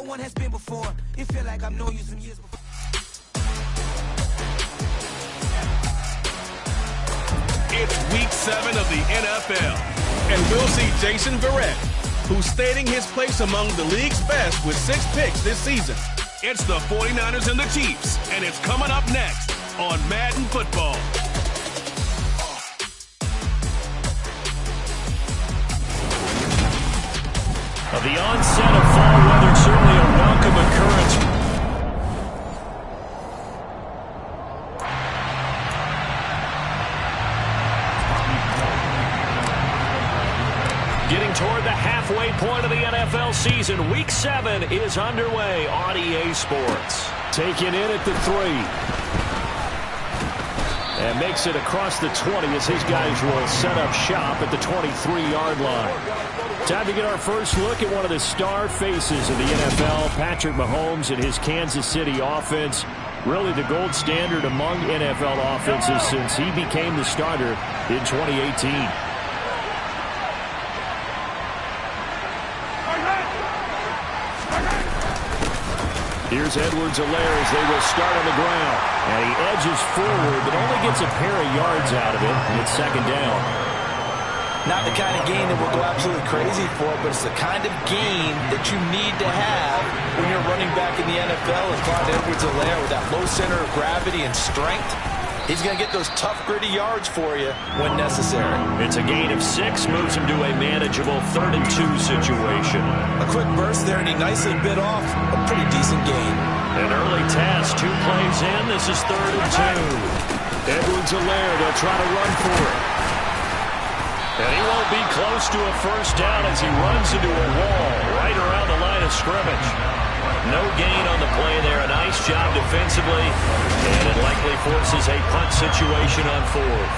one has been before. It feel like I've known you some years before. It's week 7 of the NFL, and we'll see Jason Verrett, who's stating his place among the league's best with 6 picks this season. It's the 49ers and the Chiefs, and it's coming up next on Madden Football. The onset of fall weather, certainly a welcome occurrence. Getting toward the halfway point of the NFL season, Week 7 is underway on EA Sports. Taken in at the 3. And makes it across the 20 as his guys will set up shop at the 23-yard line. Time to get our first look at one of the star faces of the NFL, Patrick Mahomes and his Kansas City offense. Really the gold standard among NFL offenses since he became the starter in 2018. Here's Edwards-Helaire as they will start on the ground. And he edges forward, but only gets a pair of yards out of it. And it's second down. Not the kind of game that we'll go absolutely crazy for, but it's the kind of game that you need to have when you're running back in the NFL as Clyde Edwards-Helaire with that low center of gravity and strength. He's going to get those tough, gritty yards for you when necessary. It's a gain of 6, moves him to a manageable 3rd and 2 situation. A quick burst there, and he nicely bit off a pretty decent gain. An early task, 2 plays in. This is 3rd and 2. Edwards-Helaire, they'll try to run for it. And he won't be close to a first down as he runs into a wall right around the line of scrimmage. No gain on the play there. A nice job defensively. And it likely forces a punt situation on 4th.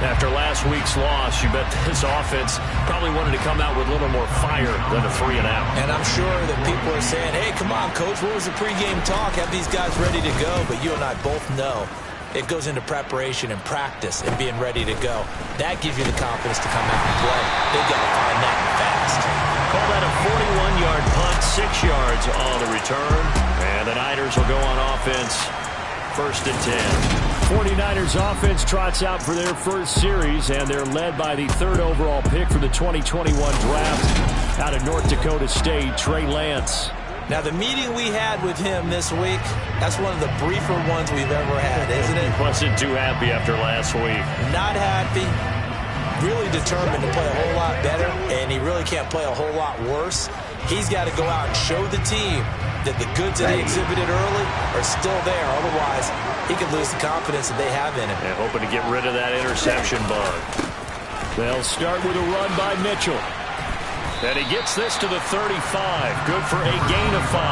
After last week's loss, you bet this offense probably wanted to come out with a little more fire than a 3 and out. And I'm sure that people are saying, hey, come on, Coach, what was the pregame talk? Have these guys ready to go? But you and I both know it goes into preparation and practice and being ready to go. That gives you the confidence to come out and play. They've got to find that fast. Call that a 41-yard punt, 6 yards on the return. And the Niners will go on offense, 1st and 10. 49ers offense trots out for their first series, and they're led by the 3rd overall pick for the 2021 draft out of North Dakota State, Trey Lance. Now, the meeting we had with him this week, that's one of the briefer ones we've ever had, isn't it? Wasn't too happy after last week. Not happy. Really determined to play a whole lot better, and he really can't play a whole lot worse. He's got to go out and show the team that the goods that he exhibited early are still there. Otherwise, he could lose the confidence that they have in him. And hoping to get rid of that interception bug. They'll start with a run by Mitchell. And he gets this to the 35. Good for a gain of 5.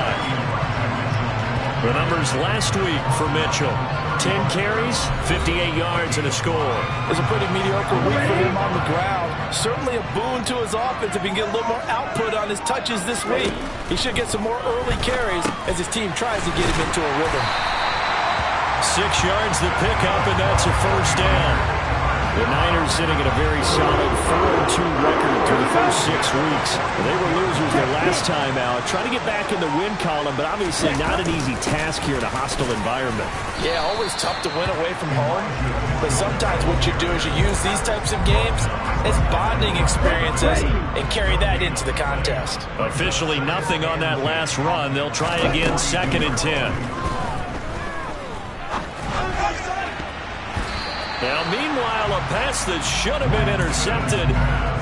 The numbers last week for Mitchell. 10 carries, 58 yards, and a score. It was a pretty mediocre week for him on the ground. Certainly a boon to his offense if he can get a little more output on his touches this week. He should get some more early carries as his team tries to get him into a rhythm. 6 yards the pickup, and that's a first down. The Niners sitting at a very solid 4-2 record through the first 6 weeks. They were losers their last time out. Trying to get back in the win column, but obviously not an easy task here in a hostile environment. Yeah, always tough to win away from home. But sometimes what you do is you use these types of games as bonding experiences and carry that into the contest. Officially nothing on that last run. They'll try again, 2nd and 10. Now, meanwhile, a pass that should have been intercepted,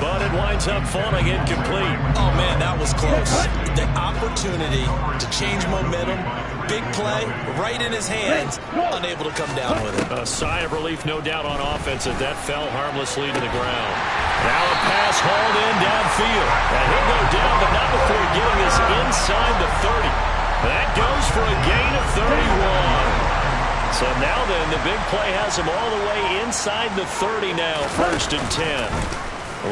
but it winds up falling incomplete. Oh, man, that was close. The opportunity to change momentum, big play, right in his hands, unable to come down with it. A sigh of relief, no doubt, on offense as that fell harmlessly to the ground. Now a pass hauled in downfield. And he'll go down, but not before getting us inside the 30. That goes for a gain of 31. So now then, the big play has him all the way inside the 30 now, 1st and 10.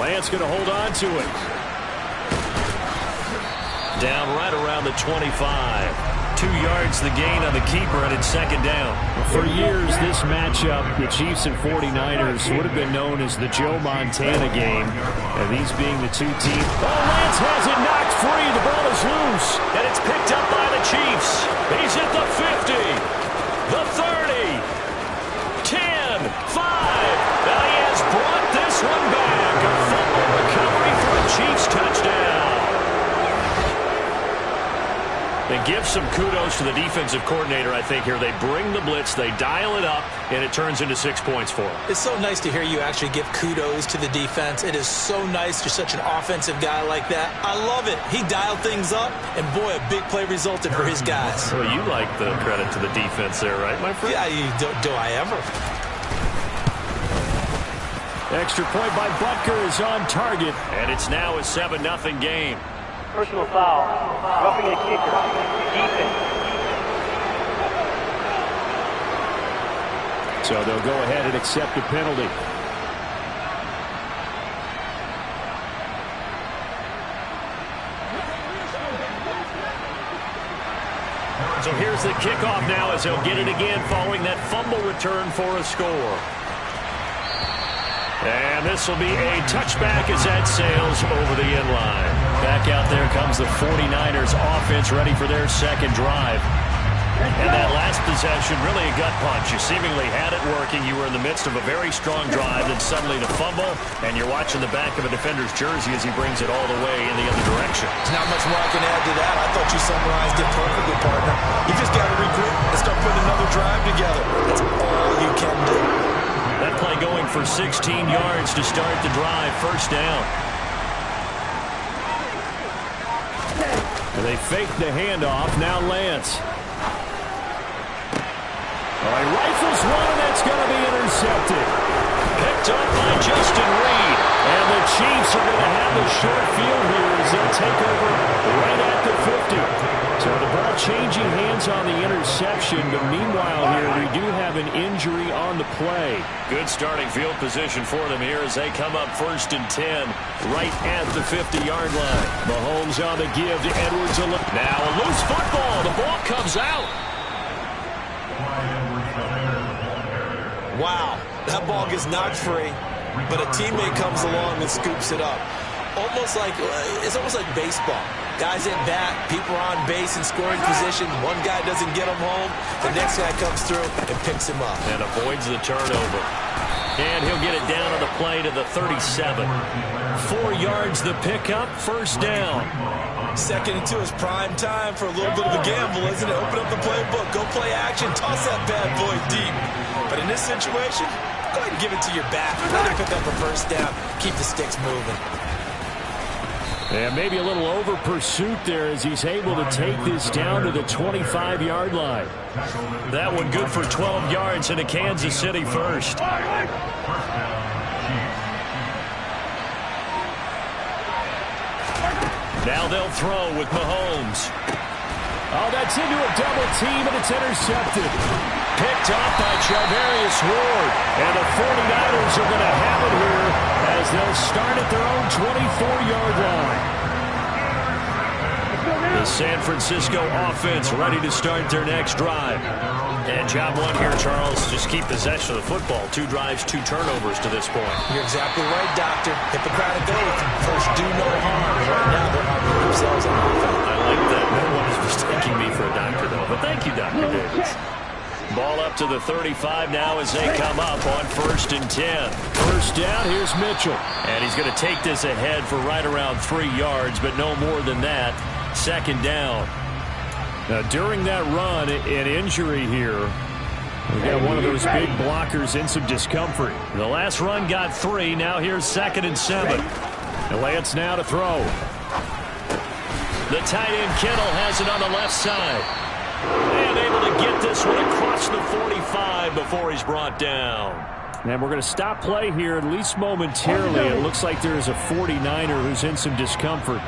Lance going to hold on to it. Down right around the 25. 2 yards the gain on the keeper, and it's 2nd down. For years, this matchup, the Chiefs and 49ers, would have been known as the Joe Montana game. And these being the two teams. Oh, Lance has it knocked free. The ball is loose. And it's And give some kudos to the defensive coordinator, I think, here. They bring the blitz, they dial it up, and it turns into 6 points for them. It's so nice to hear you actually give kudos to the defense. It is so nice. You're such an offensive guy like that. I love it. He dialed things up, and boy, a big play resulted for his guys. Well, you like the credit to the defense there, right, my friend? Yeah, do I ever? Extra point by Butker is on target, and it's now a 7-0 game. Personal foul, roughing the kicker, defense. So they'll go ahead and accept the penalty. So here's the kickoff now as they'll get it again following that fumble return for a score. And this will be a touchback as that sails over the end line. Back out there comes the 49ers offense ready for their second drive. And that last possession, really a gut punch. You seemingly had it working. You were in the midst of a very strong drive, then suddenly the fumble, and you're watching the back of a defender's jersey as he brings it all the way in the other direction. There's not much more I can add to that. I thought you summarized it perfectly, partner. You just got to regroup and start putting another drive together. That's all you can do. That play going for 16 yards to start the drive. First down. And they fake the handoff. Now Lance. All right, rifles one, and that's going to be intercepted. Picked up by Justin Reed. And the Chiefs are going to have the short field here as they'll take over right at the 50. So the ball changing hands on the interception, but meanwhile here we do have an injury on the play. Good starting field position for them here as they come up 1st and 10 right at the 50-yard line. Mahomes on the give to Edwards. Now a loose football. The ball comes out. Wow, that ball gets knocked free, but a teammate comes along and scoops it up. It's almost like baseball. Guys at bat, people are on base in scoring position. One guy doesn't get him home. The next guy comes through and picks him up. And avoids the turnover. And he'll get it down on the play to the 37. 4 yards the pickup, first down. 2nd and 2 is prime time for a little bit of a gamble, isn't it? Open up the playbook, go play action, toss that bad boy deep. But in this situation, go ahead and give it to your back. Let him pick up a first down. Keep the sticks moving. And maybe a little over pursuit there as he's able to take this down to the 25-yard line. That one good for 12 yards into Kansas City first. Now they'll throw with Mahomes. Oh, that's into a double team, and it's intercepted. Picked up by Charvarius Ward. And the 49ers are going to have it here as they'll start at their own 24-yard line. The San Francisco offense ready to start their next drive. And job one here, Charles, just keep possession of the football. 2 drives, 2 turnovers to this point. You're exactly right, Doctor. Hippocratic oath. First, do no harm. Right now, they're harming themselves on offense. I like that. No one is mistaking me for a doctor, though. But thank you, Dr. Davis. Ball up to the 35 now as they come up on 1st and 10. First down, here's Mitchell. And he's going to take this ahead for right around 3 yards, but no more than that. 2nd down. Now, during that run, an injury here. We've got one of those big blockers in some discomfort. The last run got 3. Now here's 2nd and 7. And Lance now to throw. The tight end Kittle has it on the left side. And able to get this one across the 45 before he's brought down. And we're going to stop play here, at least momentarily. It looks like there is a 49er who's in some discomfort.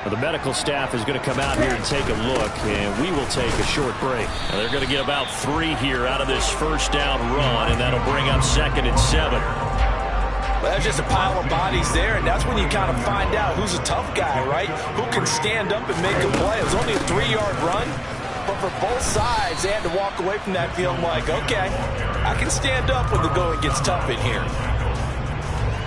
Well, the medical staff is going to come out here and take a look, and we will take a short break. Now, they're going to get about 3 here out of this first down run, and that'll bring up 2nd and 7. Well, that's just a pile of bodies there, and that's when you kind of find out who's a tough guy, right? Who can stand up and make a play. It was only a 3-yard run, but for both sides, they had to walk away from that feeling like, okay, I can stand up when the going gets tough in here.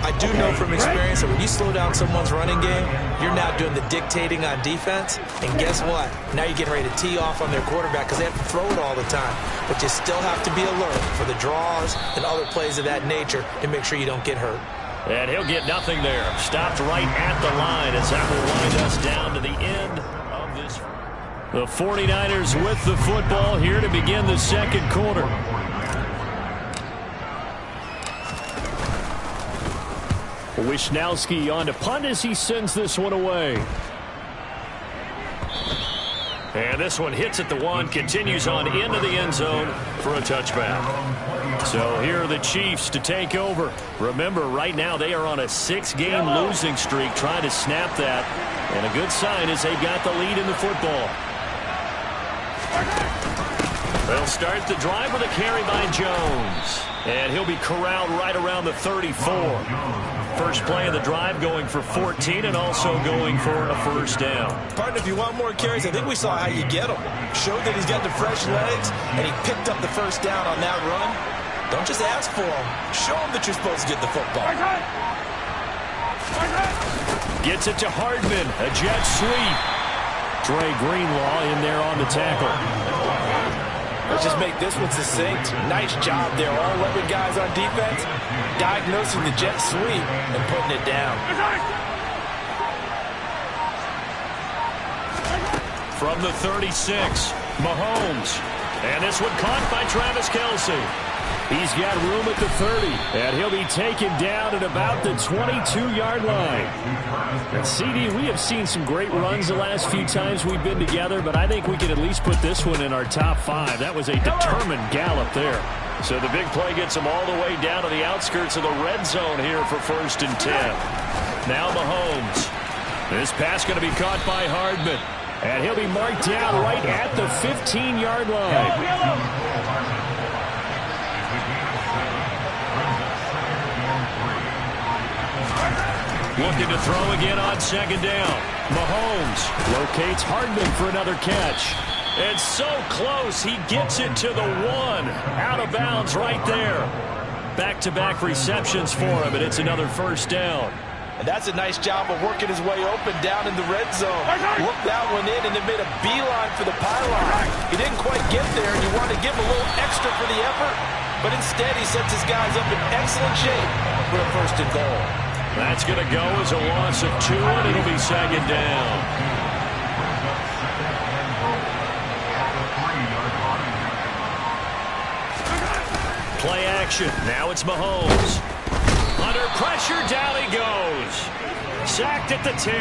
I do know from experience that when you slow down someone's running game, you're now doing the dictating on defense. And guess what? Now you're getting ready to tee off on their quarterback because they have to throw it all the time. But you still have to be alert for the draws and other plays of that nature to make sure you don't get hurt. And he'll get nothing there. Stopped right at the line as that will wind us down to the end of this. The 49ers with the football here to begin the second quarter. Wisnowski on to punt as he sends this one away. And this one hits at the one, continues on into the end zone for a touchback. So here are the Chiefs to take over. Remember, right now they are on a 6-game losing streak, trying to snap that. And a good sign is they've got the lead in the football. They'll start the drive with a carry by Jones. And he'll be corralled right around the 34. First play of the drive going for 14 and also going for a first down. Partner, if you want more carries, I think we saw how you get them. Showed that he's got the fresh legs, and he picked up the first down on that run. Don't just ask for them. Show them that you're supposed to get the football. Gets it to Hardman. A jet sweep. Dre Greenlaw in there on the tackle. Let's just make this one succinct. Nice job there. All 11 guys on defense diagnosing the jet sweep and putting it down. From the 36, Mahomes. And this one caught by Travis Kelce. He's got room at the 30, and he'll be taken down at about the 22-yard line. And CD, we have seen some great runs the last few times we've been together, but I think we can at least put this one in our top 5. That was a determined gallop there. So the big play gets him all the way down to the outskirts of the red zone here for 1st and 10. Now Mahomes. This pass going to be caught by Hardman, and he'll be marked down right at the 15-yard line. Looking to throw again on second down. Mahomes locates Hardman for another catch. And so close, he gets it to the 1. Out of bounds right there. Back-to-back receptions for him, and it's another first down. And that's a nice job of working his way open down in the red zone. Looked that one in and then made a beeline for the pylon. He didn't quite get there, and you want to give him a little extra for the effort. But instead, he sets his guys up in excellent shape for a 1st and goal. That's going to go as a loss of 2, and it'll be second down. Play action. Now it's Mahomes. Under pressure, down he goes. Sacked at the 10.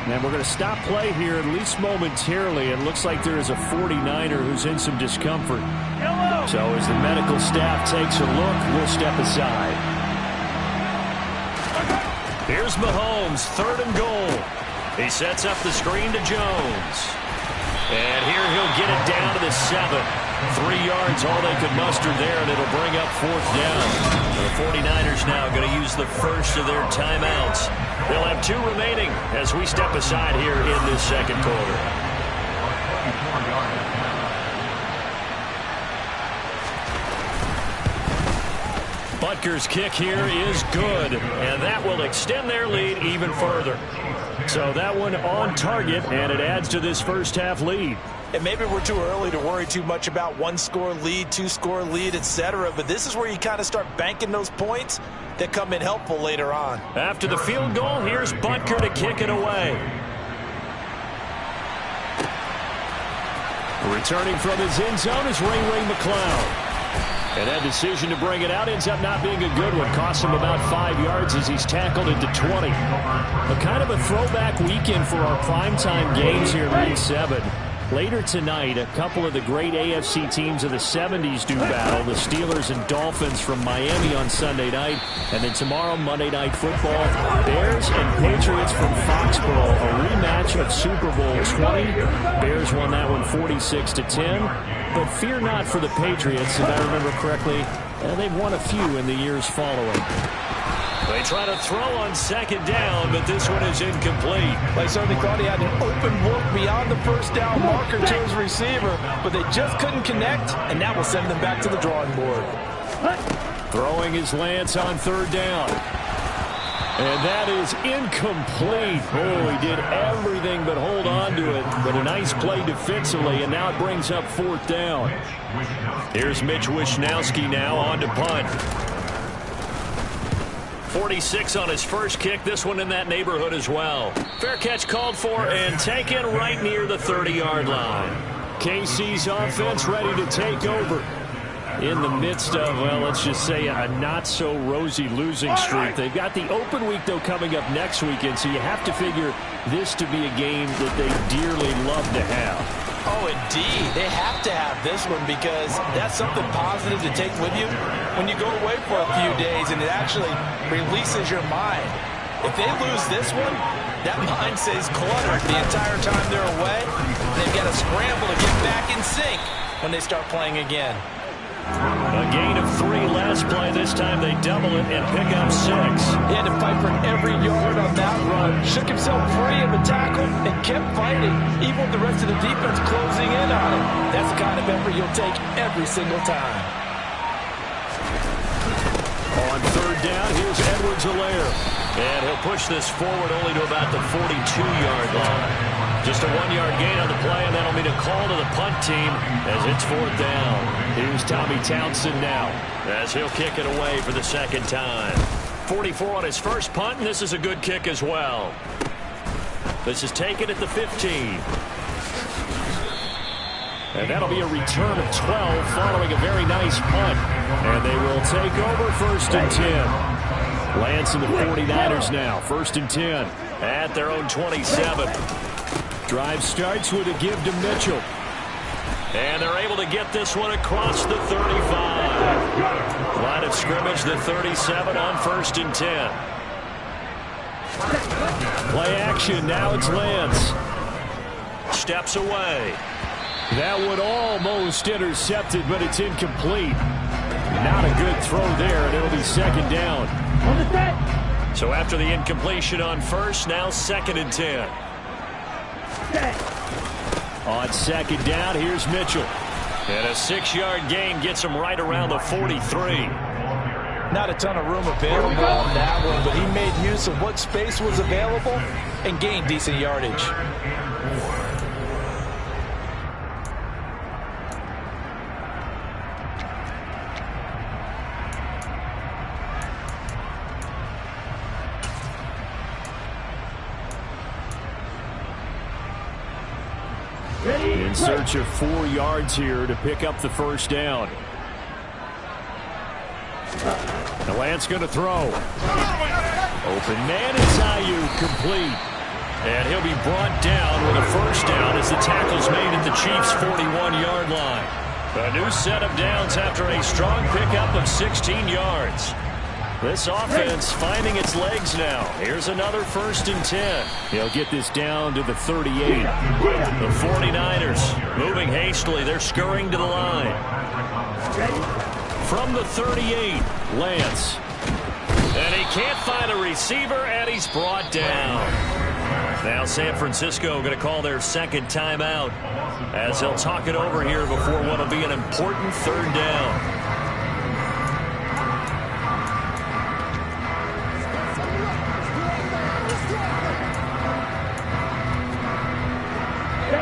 And we're going to stop play here at least momentarily. It looks like there is a 49er who's in some discomfort. So as the medical staff takes a look, we'll step aside. Here's Mahomes, 3rd and goal. He sets up the screen to Jones. And here he'll get it down to the 7. 3 yards, all they could muster there, and it'll bring up 4th down. The 49ers now going to use the first of their timeouts. They'll have 2 remaining as we step aside here in this second quarter. Butker's kick here is good, and that will extend their lead even further. So that one on target, and it adds to this first half lead. And maybe we're too early to worry too much about 1-score lead, 2-score lead, etc. But this is where you kind of start banking those points that come in helpful later on. After the field goal, here's Butker to kick it away. Returning from his end zone is Ray McCloud. And that decision to bring it out ends up not being a good one. Cost him about 5 yards as he's tackled into 20. But kind of a throwback weekend for our primetime games here in Week 7. Later tonight, a couple of the great AFC teams of the 70s do battle. The Steelers and Dolphins from Miami on Sunday night. And then tomorrow, Monday Night Football, Bears and Patriots from Foxborough. A rematch of Super Bowl 20. Bears won that one 46-10. But fear not for the Patriots, if I remember correctly. They've won a few in the years following. They try to throw on second down, but this one is incomplete. They certainly thought he had an open look beyond the first down marker to his receiver, but they just couldn't connect, and that will send them back to the drawing board. Throwing his Lance on 3rd down. And that is incomplete. Oh, he did everything but hold on to it. But a nice play defensively, and now it brings up 4th down. Here's Mitch Wisnowski now on to punt. 46 on his first kick. This one in that neighborhood as well. Fair catch called for and taken right near the 30-yard line. KC's offense ready to take over. In the midst of, well, let's just say a not-so-rosy losing streak. They've got the open week, though, coming up next weekend, so you have to figure this to be a game that they dearly love to have. Oh, indeed. They have to have this one because that's something positive to take with you when you go away for a few days, and it actually releases your mind. If they lose this one, that mind stays cluttered the entire time they're away. They've got to scramble to get back in sync when they start playing again. A gain of 3 last play. This time they double it and pick up 6. He had to fight for every yard on that run. Shook himself free of the tackle and kept fighting, even with the rest of the defense closing in on him. That's the kind of effort you'll take every single time. On third down, here's Edwards-Helaire. And he'll push this forward only to about the 42-yard line. Just a 1-yard gain on the play, and that'll mean a call to the punt team as it's 4th down. Here's Tommy Townsend now as he'll kick it away for the second time. 44 on his first punt, and this is a good kick as well. This is taken at the 15. And that'll be a return of 12 following a very nice punt. And they will take over 1st and 10. Lance and the 49ers now, 1st and 10 at their own 27. Drive starts with a give to Mitchell. And they're able to get this one across the 35. Line of scrimmage, the 37 on 1st and 10. Play action, now it's Lance. Steps away. That one almost intercepted, but it's incomplete. Not a good throw there, and it'll be 2nd down. So after the incompletion on 1st, now 2nd and 10. On 2nd down, here's Mitchell. And a 6-yard gain gets him right around the 43. Not a ton of room available on that one, but he made use of what space was available and gained decent yardage. In search of 4 yards here to pick up the 1st down. The Lance going to throw. Open man is Ayuk, complete. And he'll be brought down with a 1st down as the tackle's made at the Chiefs' 41-yard line. A new set of downs after a strong pickup of 16 yards. This offense finding its legs now. Here's another 1st and 10. He'll get this down to the 38. The 49ers moving hastily. They're scurrying to the line. From the 38, Lance. And he can't find a receiver, and he's brought down. Now San Francisco going to call their 2nd timeout as they'll talk it over here before what will be an important 3rd down.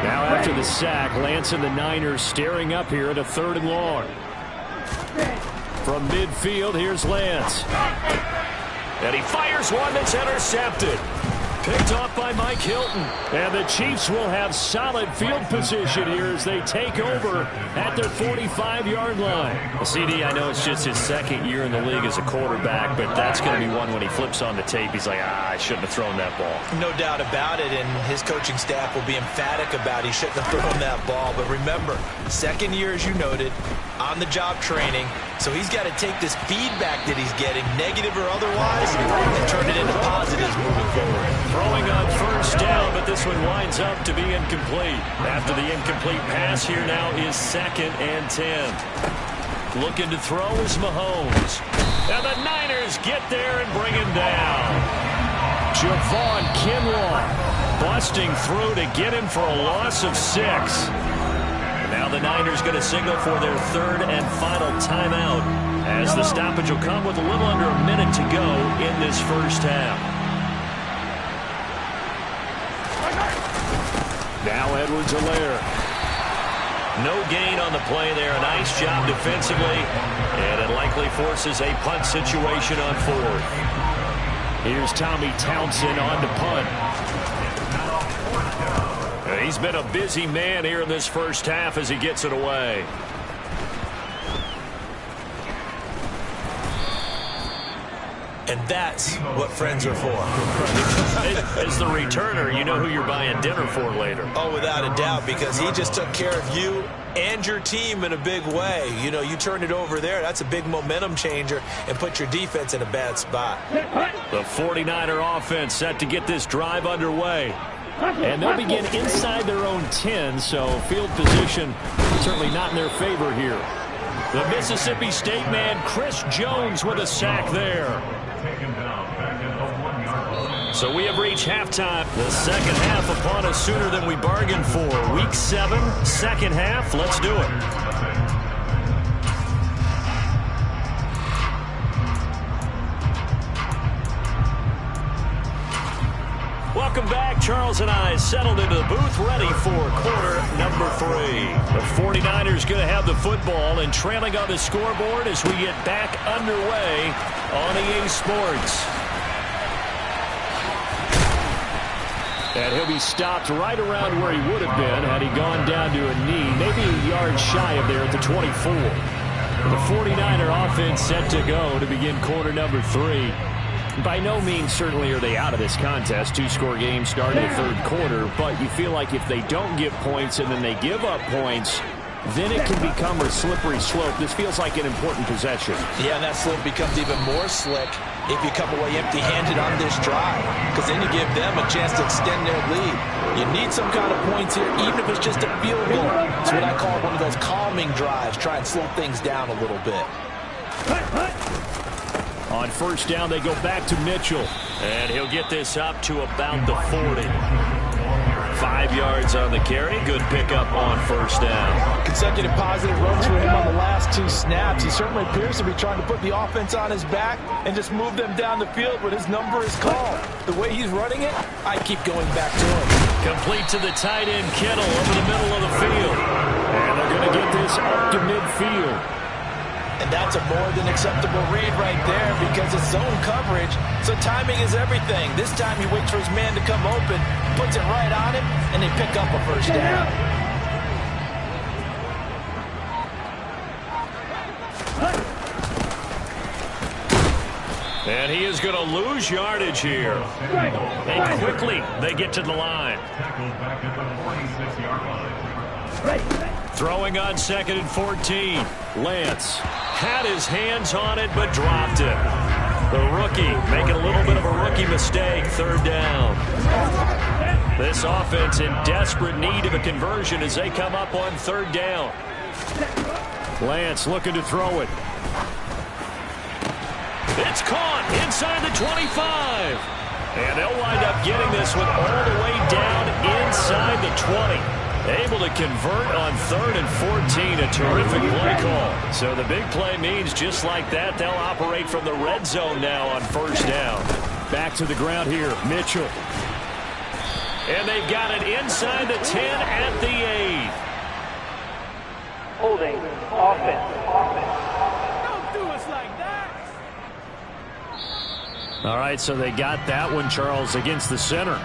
Now after the sack, Lance and the Niners staring up here at a 3rd and long. From midfield, here's Lance. And he fires one that's intercepted. Picked off by Mike Hilton. And the Chiefs will have solid field position here as they take over at their 45-yard line. Well, CD, I know it's just his 2nd year in the league as a quarterback, but that's going to be one when he flips on the tape. He's like, I shouldn't have thrown that ball. No doubt about it, and his coaching staff will be emphatic about he shouldn't have thrown that ball. But remember, 2nd year, as you noted, on-the-job training. So he's got to take this feedback that he's getting, negative or otherwise, and turn it into positives moving forward. Throwing on 1st down, but this one winds up to be incomplete. After the incomplete pass, here now is 2nd and 10. Looking to throw is Mahomes. And the Niners get there and bring him down. Javon Kinlaw busting through to get him for a loss of 6. Now the Niners going to signal for their 3rd and final timeout as the stoppage will come with a little under a minute to go in this 1st half. Now Edwards-Helaire. No gain on the play there. A nice job defensively, and it likely forces a punt situation on 4th. Here's Tommy Townsend on to punt. He's been a busy man here in this first half as he gets it away. And that's what friends are for. As the returner, you know who you're buying dinner for later. Oh, without a doubt, because he just took care of you and your team in a big way. You know, you turn it over there, that's a big momentum changer, and put your defense in a bad spot. The 49er offense set to get this drive underway. And they'll begin inside their own 10, so field position certainly not in their favor here. The Mississippi State man, Chris Jones, with a sack there. So we have reached halftime. The second half upon us sooner than we bargained for. Week 7, second half. Let's do it. Welcome back. Charles and I settled into the booth, ready for quarter number 3. The 49ers going to have the football and trailing on the scoreboard as we get back underway on EA Sports. And he'll be stopped right around where he would have been had he gone down to a knee, maybe a yard shy of there at the 24. The 49er offense set to go to begin quarter number 3. By no means certainly are they out of this contest. 2-score game starting the third quarter, but you feel like if they don't get points and then they give up points, then it can become a slippery slope. This feels like an important possession. Yeah, and that slope becomes even more slick if you come away empty-handed on this drive, because then you give them a chance to extend their lead. You need some kind of points here, even if it's just a field goal. It's what I call one of those calming drives. Try and slow things down a little bit. On first down, they go back to Mitchell, and he'll get this up to about the 40. 5 yards on the carry. Good pickup on first down. Consecutive positive runs for him on the last 2 snaps. He certainly appears to be trying to put the offense on his back and just move them down the field when his number is called. The way he's running it, I keep going back to him. Complete to the tight end, Kittle, over the middle of the field. And they're going to get this up to midfield. And that's a more than acceptable read right there because it's zone coverage, so timing is everything. This time he waits for his man to come open, puts it right on him, and they pick up a first down. And he is going to lose yardage here. And quickly they get to the line. Throwing on 2nd and 14. Lance had his hands on it but dropped it. The rookie making a little bit of a rookie mistake. 3rd down. This offense in desperate need of a conversion as they come up on 3rd down. Lance looking to throw it. It's caught inside the 25. And they'll wind up getting this one all the way down inside the 20. Able to convert on 3rd and 14. A terrific play call. So the big play means just like that, they'll operate from the red zone now on 1st down. Back to the ground here, Mitchell. And they've got it inside the 10 at the 8. Holding offense. Don't do us like that. All right, so they got that one, Charles, against the center.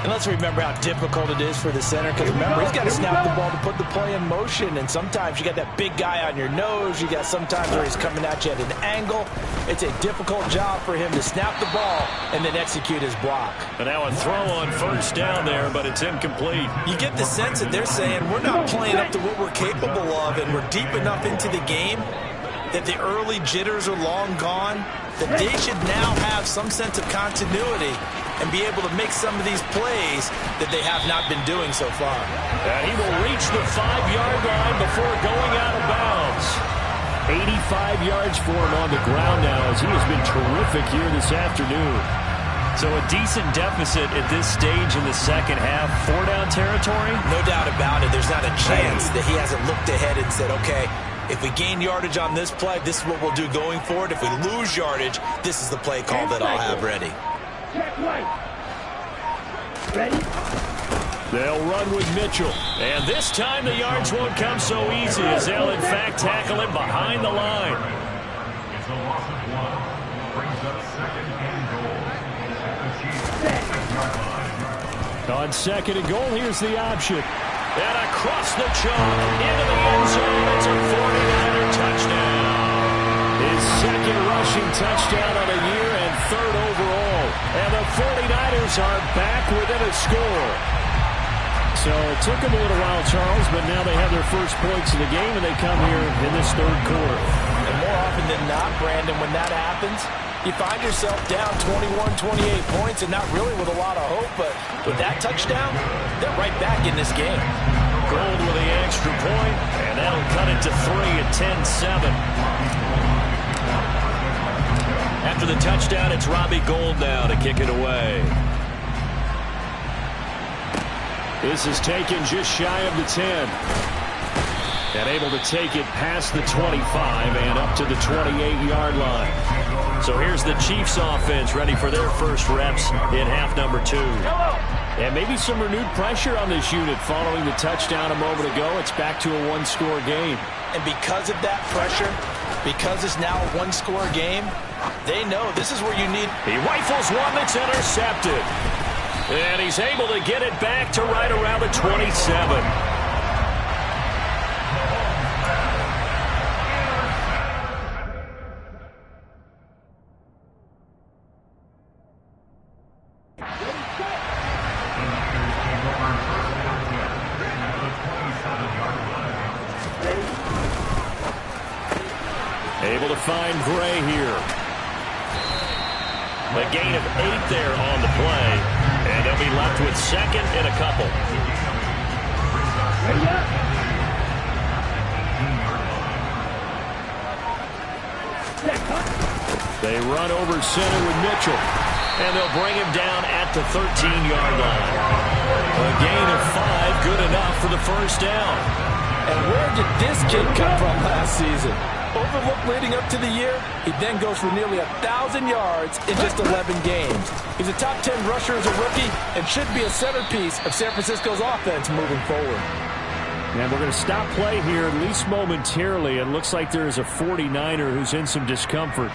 And let's remember how difficult it is for the center, because remember, he's got to snap the ball to put the play in motion, and sometimes you got that big guy on your nose. You got sometimes where he's coming at you at an angle. It's a difficult job for him to snap the ball and then execute his block. And now a throw on 1st down there, but it's incomplete. You get the sense that they're saying we're not playing up to what we're capable of, and we're deep enough into the game that the early jitters are long gone, that they should now have some sense of continuity and be able to make some of these plays that they have not been doing so far. And he will reach the 5-yard line before going out of bounds. 85 yards for him on the ground now as he has been terrific here this afternoon. So a decent deficit at this stage in the second half. 4-down territory? No doubt about it. There's not a chance that he hasn't looked ahead and said, okay, if we gain yardage on this play, this is what we'll do going forward. If we lose yardage, this is the play call that I'll have ready. Ready? They'll run with Mitchell. And this time the yards won't come so easy as they'll in fact tackle him behind the line. On second and goal, here's the option. And across the chalk, into the end zone. It's a 49er touchdown. His second rushing touchdown on the year and third overall. And the 49ers are back within a score. So it took them a little while, Charles, but now they have their first points of the game, and they come here in this third quarter. And more often than not, Brandon, when that happens, you find yourself down 21, 28 points and not really with a lot of hope, but with that touchdown, they're right back in this game. Gold with the extra point, and that'll cut it to 3 at 10-7. After the touchdown, it's Robbie Gould now to kick it away. This is taken just shy of the 10. And able to take it past the 25 and up to the 28-yard line. So here's the Chiefs offense ready for their first reps in half number 2. And maybe some renewed pressure on this unit following the touchdown a moment ago. It's back to a one-score game. And because of that pressure, because it's now a one-score game, they know this is where you need. He rifles one that's intercepted. And he's able to get it back to right around the 27. Able to find Gray here. A gain of 8 there on the play. And they'll be left with second and a couple. They run over center with Mitchell. And they'll bring him down at the 13-yard line. A gain of 5, good enough for the first down. And where did this kid come from last season? Overlooked leading up to the year, he then goes for nearly 1,000 yards in just 11 games. He's a top 10 rusher as a rookie and should be a centerpiece of San Francisco's offense moving forward. And we're going to stop play here, at least momentarily. It looks like there is a 49er who's in some discomfort.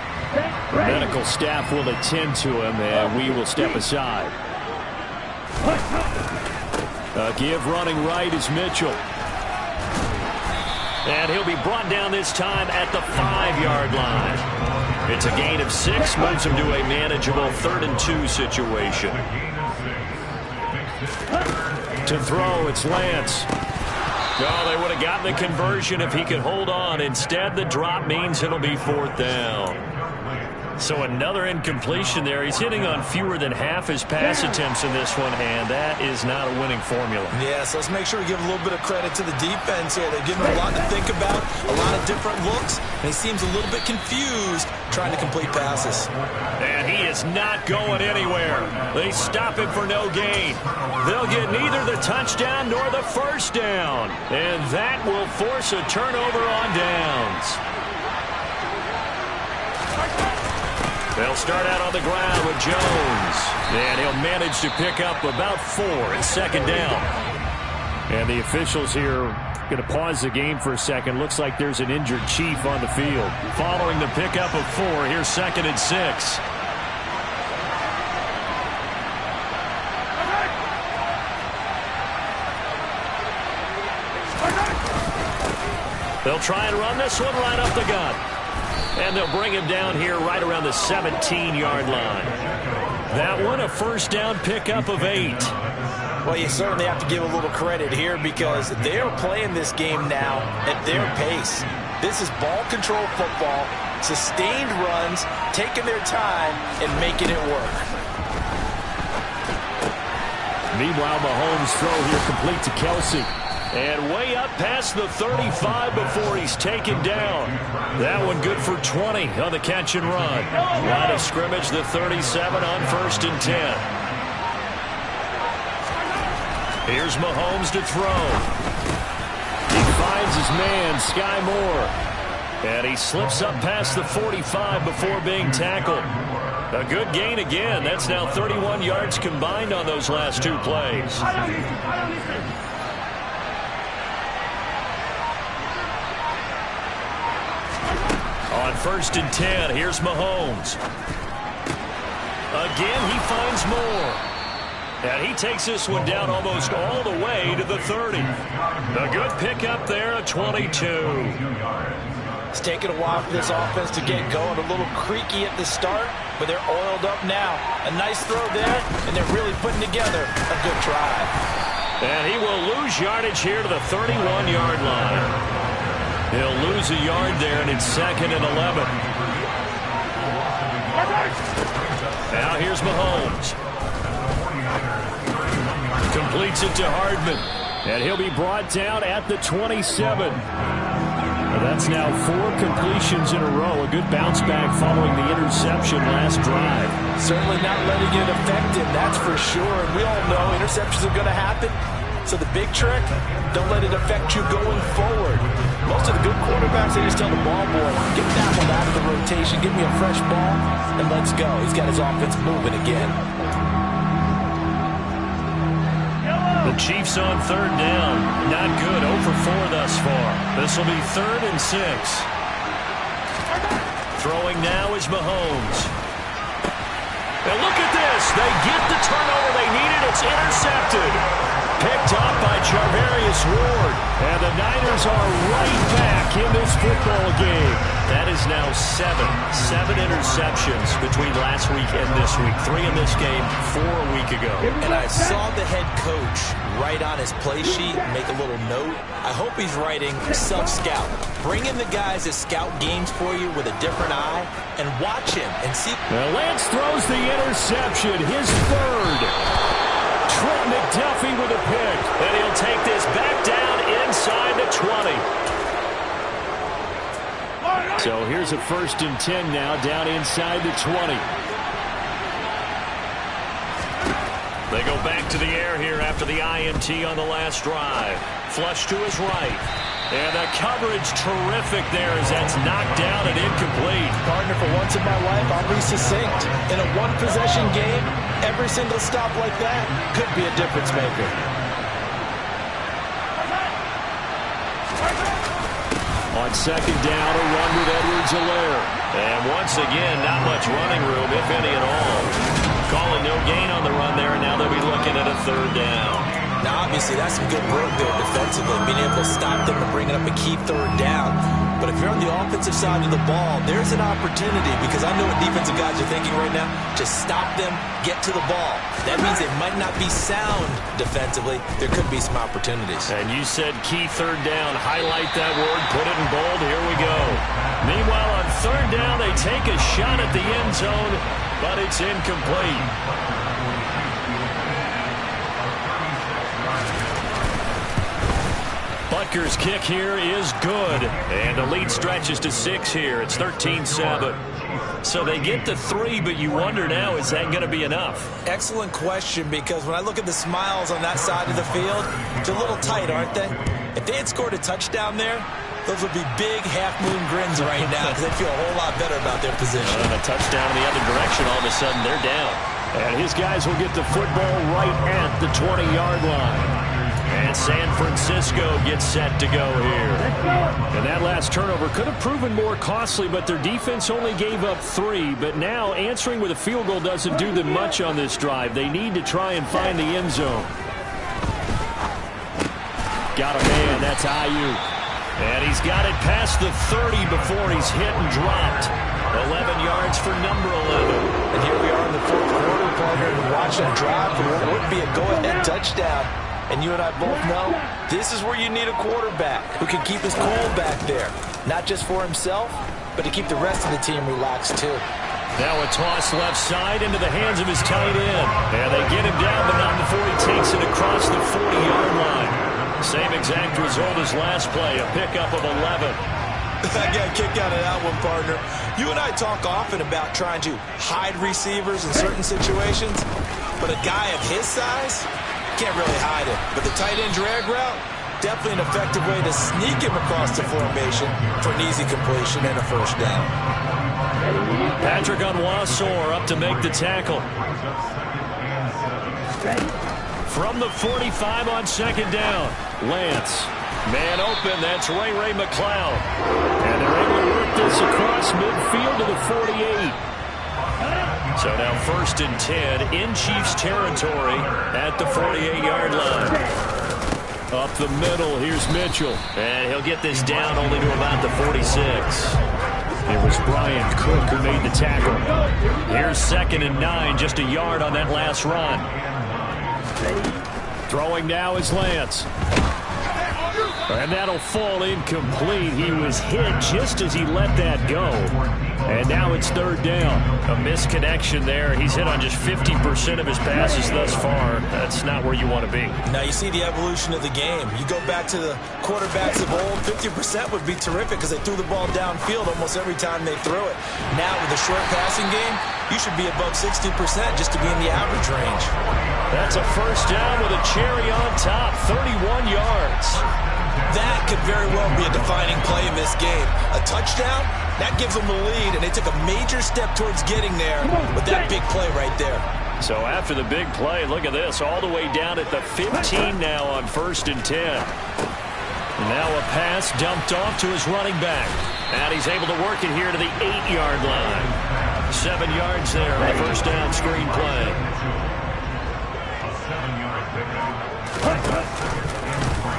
The medical staff will attend to him, and we will step aside. Give running right is Mitchell. And he'll be brought down this time at the 5-yard line. It's a gain of 6, moves him to a manageable 3rd and 2 situation. To throw, it's Lance. Oh, they would have gotten the conversion if he could hold on. Instead, the drop means it'll be 4th down. So another incompletion there. He's hitting on fewer than half his pass attempts in this one, and that is not a winning formula. Yes, let's make sure we give a little bit of credit to the defense here. They've given him a lot to think about, a lot of different looks, and he seems a little bit confused trying to complete passes. And he is not going anywhere. They stop him for no gain. They'll get neither the touchdown nor the first down, and that will force a turnover on downs. They'll start out on the ground with Jones. And he'll manage to pick up about 4 at 2nd down. And the officials here going to pause the game for a second. Looks like there's an injured Chief on the field. Following the pickup of 4, here's 2nd and 6. They'll try and run this one right up the gut. And they'll bring him down here right around the 17-yard line. That one, a first down pickup of 8. Well, you certainly have to give a little credit here because they're playing this game now at their pace. This is ball control football, sustained runs, taking their time and making it work. Meanwhile, Mahomes' throw here complete to Kelsey. And way up past the 35 before he's taken down. That one good for 20 on the catch and run. Line of scrimmage, the 37 on 1st and 10. Here's Mahomes to throw. He finds his man, Sky Moore. And he slips up past the 45 before being tackled. A good gain again. That's now 31 yards combined on those last 2 plays. On 1st and 10, here's Mahomes. Again, he finds Moore. And he takes this one down almost all the way to the 30. A good pickup there, a 22. It's taken a while for this offense to get going. A little creaky at the start, but they're oiled up now. A nice throw there, and they're really putting together a good try. And he will lose yardage here to the 31-yard line. He'll lose a yard there, and it's 2nd and 11. Now here's Mahomes. Completes it to Hardman. And he'll be brought down at the 27. That's now 4 completions in a row. A good bounce back following the interception last drive. Certainly not letting it affect him, that's for sure. And we all know interceptions are going to happen. So the big trick, don't let it affect you going forward. Most of the good quarterbacks, they just tell the ball boy, get that one out of the rotation, give me a fresh ball, and let's go. He's got his offense moving again. The Chiefs on 3rd down. Not good. 0 for 4 thus far. This will be 3rd and 6. Throwing now is Mahomes. And look at this. They get the turnover they needed. It's intercepted. Picked up by Charvarius Ward. And the Niners are right back in this football game. That is now 7 interceptions between last week and this week. 3 in this game, 4 a week ago. And I saw the head coach write on his play sheet, make a little note. I hope he's writing self-scout. Bring in the guys that scout games for you with a different eye and watch him and see. Now Lance throws the interception, his 3rd. Trent McDuffie with a pick. And he'll take this back down inside the 20. So here's a 1st and 10 now down inside the 20. They go back to the air here after the INT on the last drive. Flush to his right. And the coverage terrific there as that's knocked down and incomplete. Partner, for once in my life, I'll be succinct. In a one-possession game, every single stop like that could be a difference maker. On 2nd down, a run with Edwards-Helaire. And once again, not much running room, if any at all. Calling no gain on the run there, and now they'll be looking at a 3rd down. Now, obviously, that's some good work there defensively, being able to stop them and bringing up a key 3rd down. But if you're on the offensive side of the ball, there's an opportunity, because I know what defensive guys are thinking right now. Just stop them, get to the ball. That means they might not be sound defensively. There could be some opportunities. And you said key 3rd down. Highlight that word, put it in bold. Here we go. Meanwhile, on 3rd down, they take a shot at the end zone, but it's incomplete. Butker's kick here is good. And the lead stretches to 6 here. It's 13-7. So they get the 3, but you wonder now, is that going to be enough? Excellent question, because when I look at the smiles on that side of the field, they're a little tight, aren't they? If they had scored a touchdown there, those would be big half-moon grins right now, because they feel a whole lot better about their position. And a touchdown in the other direction, all of a sudden they're down. And his guys will get the football right at the 20-yard line. And San Francisco gets set to go here. And that last turnover could have proven more costly, but their defense only gave up 3. But now answering with a field goal doesn't do them much on this drive. They need to try and find the end zone. Got a man, that's Ayuk. And he's got it past the 30 before he's hit and dropped. 11 yards for number 11. And here we are in the 4th quarter, partner, and watching a drive for what would be a go-ahead touchdown. And you and I both know this is where you need a quarterback who can keep his cool back there. Not just for himself, but to keep the rest of the team relaxed too. Now a toss left side into the hands of his tight end. And they get him down, but not before he takes it across the 40-yard line. Same exact result as last play, a pickup of 11. I got a kick out of that one, partner. You and I talk often about trying to hide receivers in certain situations, but a guy of his size can't really hide him. But the tight end drag route, definitely an effective way to sneak him across the formation for an easy completion and a 1st down. Patrick Onwuasor up to make the tackle. From the 45 on 2nd down, Lance. Man open, that's Ray McCloud. And they're able to work this across midfield to the 48. So now 1st and 10 in Chiefs territory at the 48-yard line. Up the middle, here's Mitchell. And he'll get this down only to about the 46. It was Brian Cook who made the tackle. Here's 2nd and 9, just a yard on that last run. Throwing now is Lance. And that'll fall incomplete. He was hit just as he let that go. And now it's 3rd down. A misconnection there. He's hit on just 50% of his passes thus far. That's not where you want to be. Now you see the evolution of the game. You go back to the quarterbacks of old, 50% would be terrific because they threw the ball downfield almost every time they threw it. Now with the short passing game, you should be above 60% just to be in the average range. That's a 1st down with a cherry on top, 31 yards. That could very well be a defining play in this game. A touchdown, that gives them the lead, and they took a major step towards getting there with that big play right there. So after the big play, look at this, all the way down at the 15 now on 1st and 10. Now a pass dumped off to his running back. And he's able to work it here to the 8-yard line. 7 yards there on the 1st down screen play.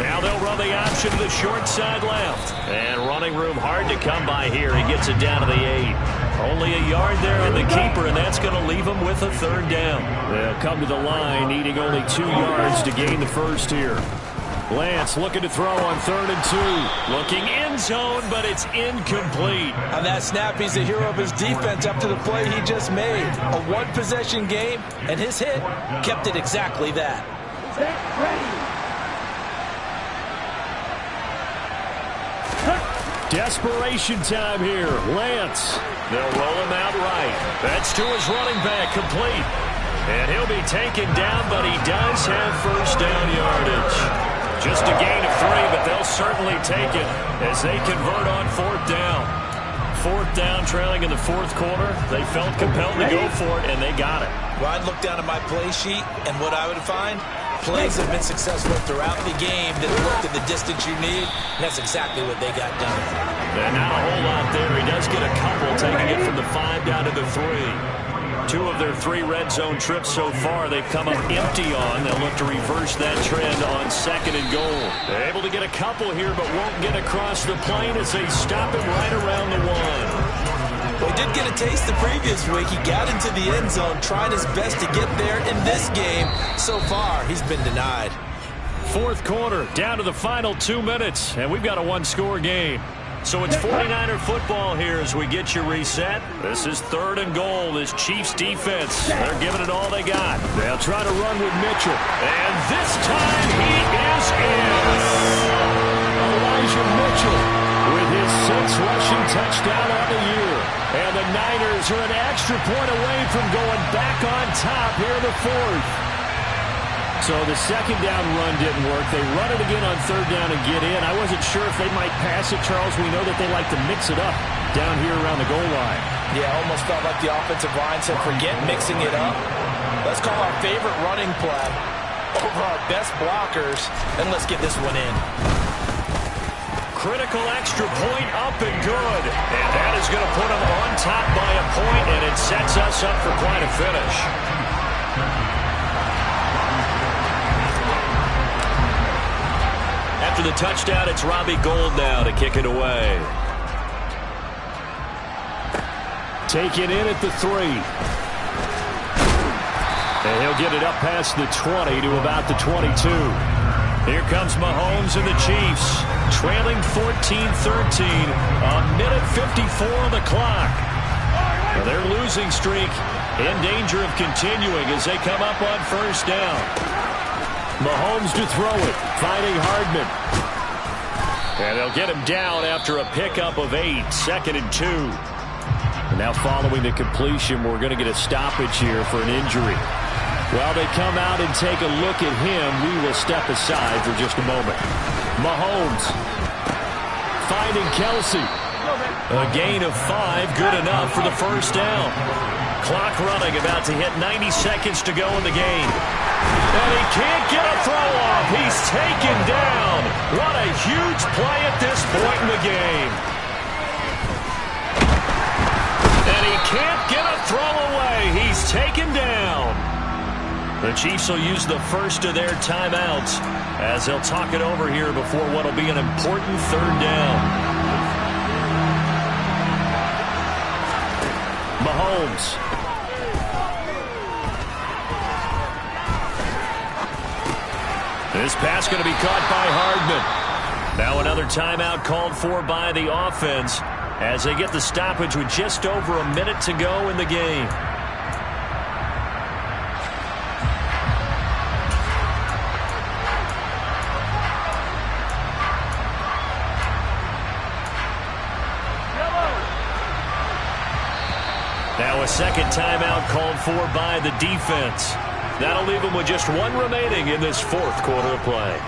Now they'll run the option to the short side left. And running room hard to come by here. He gets it down to the 8. Only a yard there on the keeper, and that's going to leave him with a 3rd down. They'll come to the line, needing only 2 yards to gain the first here. Lance looking to throw on 3rd and 2. Looking end zone, but it's incomplete. On that snap, he's the hero of his defense up to the play he just made. A one-possession game, and his hit kept it exactly that. Desperation time here. Lance. They'll roll him out right. That's to his running back, complete. And he'll be taken down, but he does have 1st down yardage. Just a gain of 3, but they'll certainly take it as they convert on 4th down. 4th down, trailing in the 4th quarter. They felt compelled to go for it, and they got it. Well, I'd look down at my play sheet, and what I would find, plays have been successful throughout the game that worked in the distance you need, and that's exactly what they got done. And not a whole lot there. He does get a couple, taking it from the 5 down to the 3. 2 of their 3 red zone trips so far they've come up empty on. They'll look to reverse that trend on 2nd and goal. They're able to get a couple here, but won't get across the plane as they stop him right around the 1. Well, he did get a taste the previous week. He got into the end zone, trying his best to get there in this game. So far, he's been denied. 4th quarter, down to the final 2 minutes, and we've got a 1-score game. So it's 49er football here as we get you reset. This is 3rd and goal. This Chiefs defense, they're giving it all they got. They'll try to run with Mitchell. And this time he is in. Elijah Mitchell with his 6th rushing touchdown on the year. And the Niners are an extra point away from going back on top here in the 4th. So the 2nd down run didn't work. They run it again on 3rd down and get in. I wasn't sure if they might pass it, Charles. We know that they like to mix it up down here around the goal line. Yeah, almost felt like the offensive line said, forget mixing it up. Let's call our favorite running play over our best blockers, and let's get this one in. Critical extra point up and good. And that is going to put them on top by a point, and it sets us up for quite a finish. After the touchdown, it's Robbie Gould now to kick it away. Taken in at the 3. And he'll get it up past the 20 to about the 22. Here comes Mahomes and the Chiefs, trailing 14-13, a minute 54 on the clock. Now their losing streak in danger of continuing as they come up on 1st down. Mahomes to throw it, finding Hardman. And they'll get him down after a pickup of 8, 2nd and 2. And now following the completion, we're going to get a stoppage here for an injury. While they come out and take a look at him, we will step aside for just a moment. Mahomes finding Kelsey. A gain of 5, good enough for the 1st down. Clock running, about to hit 90 seconds to go in the game. And he can't get a throw off. He's taken down. What a huge play at this point in the game. And he can't get a throw away. He's The Chiefs will use the first of their timeouts as they'll talk it over here before what will be an important third down. Mahomes. This pass going to be caught by Hardman. Now another timeout called for by the offense as they get the stoppage with just over a minute to go in the game. Now a second timeout called for by the defense. That'll leave them with just one remaining in this fourth quarter of play.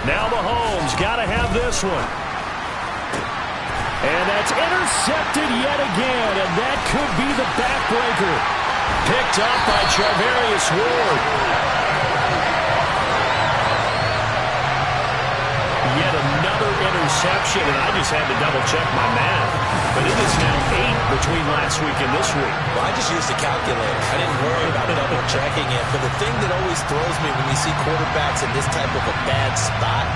Now Mahomes got to have this one. And that's intercepted yet again, and that could be the backbreaker. Picked up by Charvarius Ward. Yet another interception, and I just had to double-check my math. But it is now 8 between last week and this week. Well, I just used a calculator. I didn't worry about double-checking it. But the thing that always throws me when you see quarterbacks in this type of a bad spot,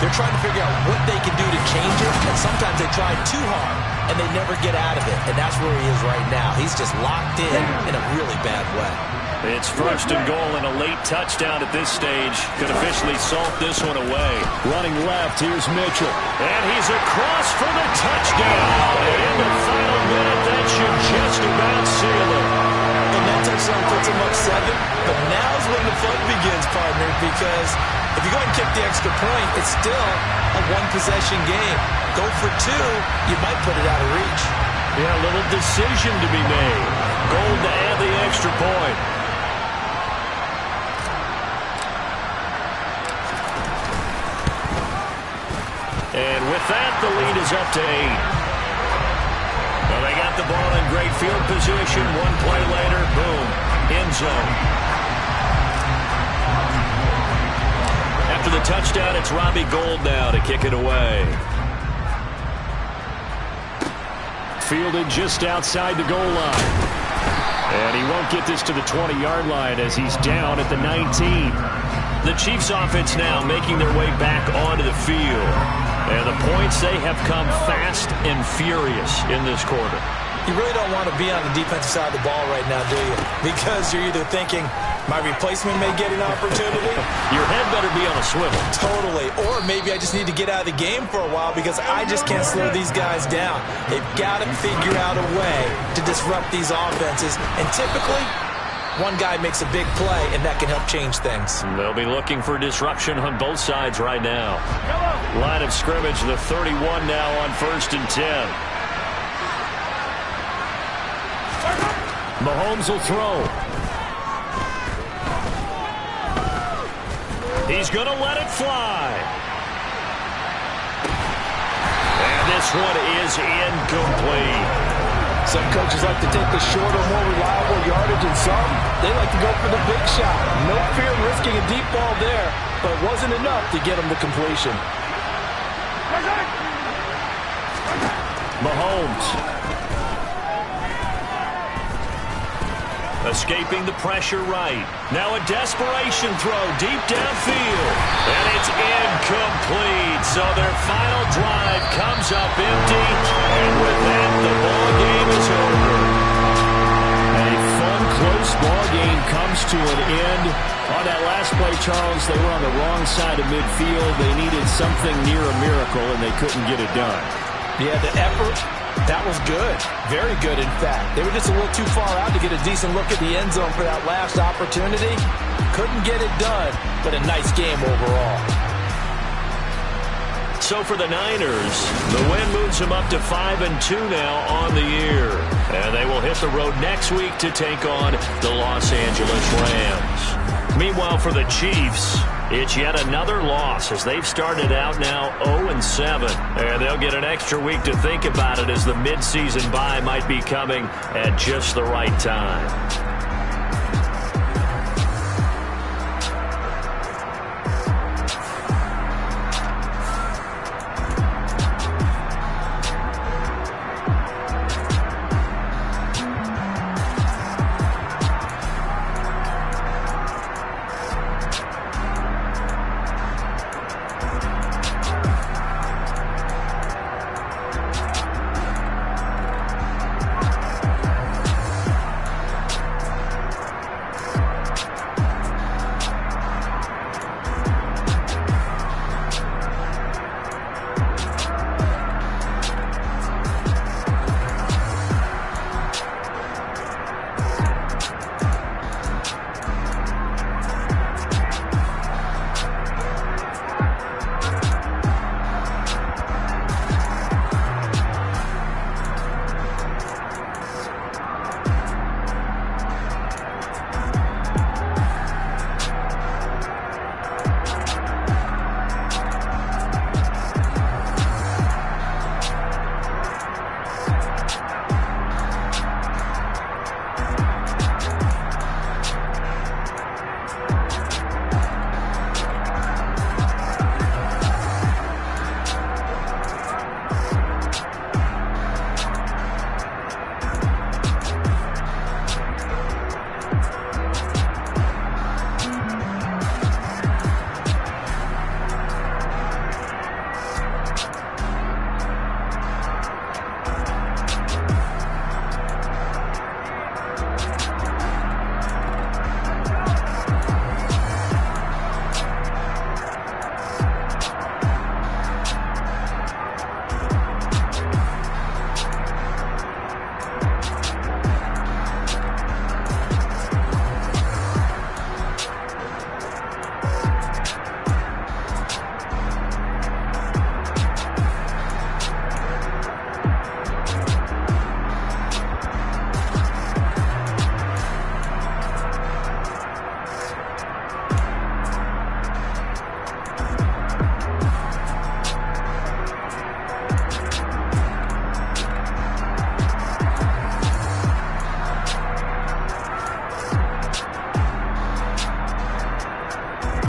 they're trying to figure out what they can do to change it, and sometimes they try too hard, and they never get out of it. And that's where he is right now. He's just locked in a really bad way. It's first and goal, and a late touchdown at this stage could officially salt this one away. Running left, here's Mitchell. And he's across for the touchdown. In the final minute, that should just about seal it. And that touchdown puts him up 7. But now's when the fun begins, partner, because if you go and kick the extra point, it's still a one-possession game. Go for 2, you might put it out of reach. Yeah, a little decision to be made. Goal to add the extra point. And with that, the lead is up to 8. Well, they got the ball in great field position. One play later, boom, end zone. After the touchdown, it's Robbie Gould now to kick it away. Fielded just outside the goal line. And he won't get this to the 20-yard line as he's down at the 19. The Chiefs offense now making their way back onto the field. And the points, they have come fast and furious in this quarter. You really don't want to be on the defensive side of the ball right now, do you? Because you're either thinking, my replacement may get an opportunity. Your head better be on a swivel. Totally. Or maybe I just need to get out of the game for a while because I just can't slow these guys down. They've got to figure out a way to disrupt these offenses. And typically, one guy makes a big play, and that can help change things. They'll be looking for disruption on both sides right now. Line of scrimmage, the 31 now on 1st and 10. Mahomes will throw. He's going to let it fly. And this one is incomplete. Some coaches like to take the shorter, more reliable yardage, and some, they like to go for the big shot. No fear of risking a deep ball there, but it wasn't enough to get them to completion. Mahomes. Escaping the pressure right. Now a desperation throw deep downfield. And it's incomplete. So their final drive comes up empty. And with that, the ball game is over. A fun, close ball game comes to an end. On that last play, Charles, they were on the wrong side of midfield. They needed something near a miracle, and they couldn't get it done. Yeah, the effort, that was good. Very good, in fact. They were just a little too far out to get a decent look at the end zone for that last opportunity. Couldn't get it done, but a nice game overall. So for the Niners, the win moves them up to 5-2 now on the year. And they will hit the road next week to take on the Los Angeles Rams. Meanwhile, for the Chiefs, it's yet another loss as they've started out now 0-7. And they'll get an extra week to think about it as the midseason bye might be coming at just the right time.